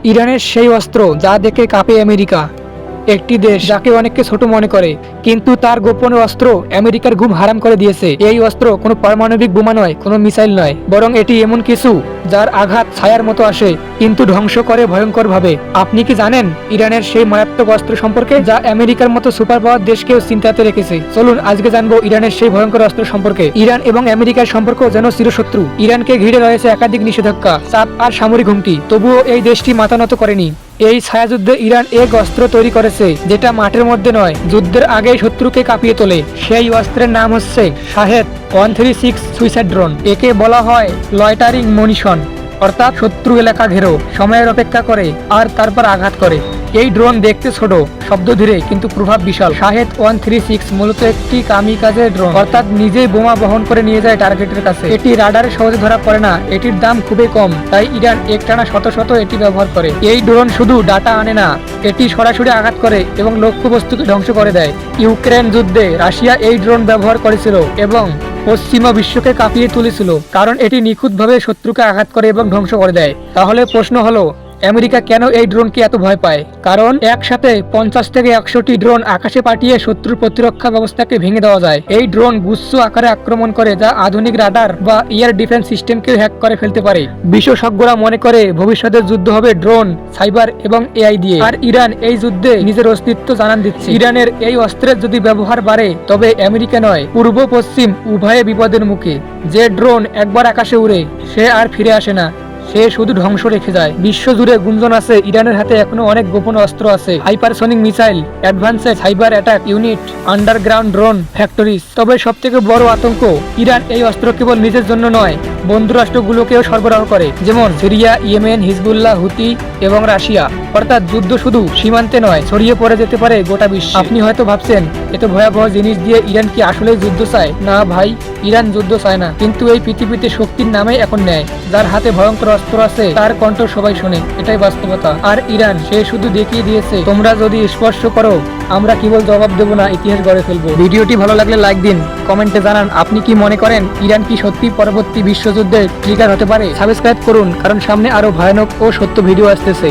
ইরানের সেই অস্ত্র যা দেখে কাঁপে আমেরিকা। একটি দেশ যাকে অনেককে ছোট মনে করে, কিন্তু তার গোপন অস্ত্র আমেরিকার ঘুম হারাম করে দিয়েছে। এই অস্ত্র কোনো পারমাণবিক বোমা নয়, কোনো মিসাইল নয়, বরং এটি এমন কিছু যার আঘাত ছায়ার মতো আসে কিন্তু ধ্বংস করে ভয়ঙ্কর ভাবে। আপনি কি জানেন ইরানের সেই মারাত্মক অস্ত্র সম্পর্কে, যা আমেরিকার মতো সুপার পাওয়ার দেশকেও চিন্তাতে রেখেছে? চলুন আজকে জানবো ইরানের সেই ভয়ঙ্কর অস্ত্র সম্পর্কে। ইরান এবং আমেরিকার সম্পর্ক যেন চিরশত্রু। ইরানকে ঘিরে রয়েছে একাধিক নিষেধাজ্ঞা, চাপ আর সামরিক হুমকি, তবুও এই দেশটি মাথা নত করেনি। এই ছায়াযুদ্ধে ইরান এক অস্ত্র তৈরি করেছে যেটা মাঠের মধ্যে নয়, যুদ্ধের আগেই শত্রুকে কাঁপিয়ে তোলে। সেই অস্ত্রের নাম হচ্ছে শাহেদ 136 সুইসাইড ড্রোন। একে বলা হয় লয়টারিং মনিশন, অর্থাৎ শত্রু এলাকা ঘেরো, সময়ের অপেক্ষা করে আর তারপর আঘাত করে। এই ড্রোন দেখতে ছোট, শব্দ ধীরে, কিন্তু প্রভাব বিশাল। শাহেদ 136 মূলত একটি কামিকাজে ড্রোন, অর্থাৎ নিজেই বোমা বহন করে নিয়ে যায় টার্গেটের কাছে। এটি রাডারে সহজে ধরা পড়ে না, এটির দাম খুবই কম, তাই ইরান একটানা শত শত এটি ব্যবহার করে। এই ড্রোন শুধু ডাটা আনে না, এটি সরাসরি আঘাত করে এবং লক্ষ্যবস্তুকে ধ্বংস করে দেয়। ইউক্রেন যুদ্ধে রাশিয়া এই ড্রোন ব্যবহার করেছিল এবং পশ্চিমা বিশ্বকে কাঁপিয়ে তুলেছিল, কারণ এটি নিখুঁতভাবে শত্রুকে আঘাত করে এবং ধ্বংস করে দেয়। তাহলে প্রশ্ন হলো, আমেরিকা কেন এই ড্রোনকে এত ভয় পায়? কারণ একসাথে 50 থেকে 100টি ড্রোন আকাশে পাঠিয়ে শত্রুর প্রতিরক্ষা ব্যবস্থাকে ভেঙে দেওয়া যায়। এই ড্রোন গুচ্ছ আকারে আক্রমণ করে, যা আধুনিক রাডার বা এয়ার ডিফেন্স সিস্টেমকে হ্যাক করে ফেলতে পারে। বিশেষজ্ঞরা মনে করে ভবিষ্যতের যুদ্ধ হবে ড্রোন, সাইবার এবং এআই দিয়ে। আর ইরান এই যুদ্ধে নিজের অস্তিত্ব জানান দিচ্ছে। ইরানের এই অস্ত্রের যদি ব্যবহার বাড়ে, তবে আমেরিকা নয়, পূর্ব পশ্চিম উভয়ে বিপদের মুখে। যে ড্রোন একবার আকাশে উড়ে, সে আর ফিরে আসে না, সে শুধু ধ্বংস রেখে যায়। বিশ্বজুড়ে গুঞ্জন আছে ইরানের হাতে এখনো অনেক গোপন অস্ত্র আছে, hypersonic missile, advanced cyber attack unit, underground drone factories. তবে সবথেকে বড় আতঙ্ক, ইরান এই অস্ত্র কেবল নিজের জন্য নয়, বন্ধু রাষ্ট্রগুলোকেও সরবরাহ করে, যেমন সিরিয়া, ইয়েমেন, হিজবুল্লাহ, হুতি এবং রাশিয়া। অর্থাৎ যুদ্ধ শুধু সীমান্তে নয়, ছড়িয়ে পড়ে যেতে পারে গোটা বিশ্বে। আপনি হয়তো ভাবছেন, এত ভয়াবহ জিনিস দিয়ে ইরান কি আসলেই যুদ্ধ চায়? না ভাই, ইরান যুদ্ধ চায় না, কিন্তু এই পৃথিবীতে শক্তির নামে এখন নেয়। যার হাতে ভয়ঙ্কর অস্ত্র আছে তার কণ্ঠ সবাই শোনে, এটাই বাস্তবতা। আর ইরান, সে শুধু দেখিয়ে দিয়েছে, তোমরা যদি স্পর্শ করো, আমরা কেবল জবাব দেবো না, ইতিহাস গড়ে ফেলবো। ভিডিওটি ভালো লাগলে লাইক দিন, কমেন্টে জানান আপনি কি মনে করেন ইরান কি সত্যি পরবর্তী বিশ্বযুদ্ধের ট্রিগার হতে পারে। সাবস্ক্রাইব করুন, কারণ সামনে আরো ভয়ানক ও সত্য ভিডিও আসতেছে।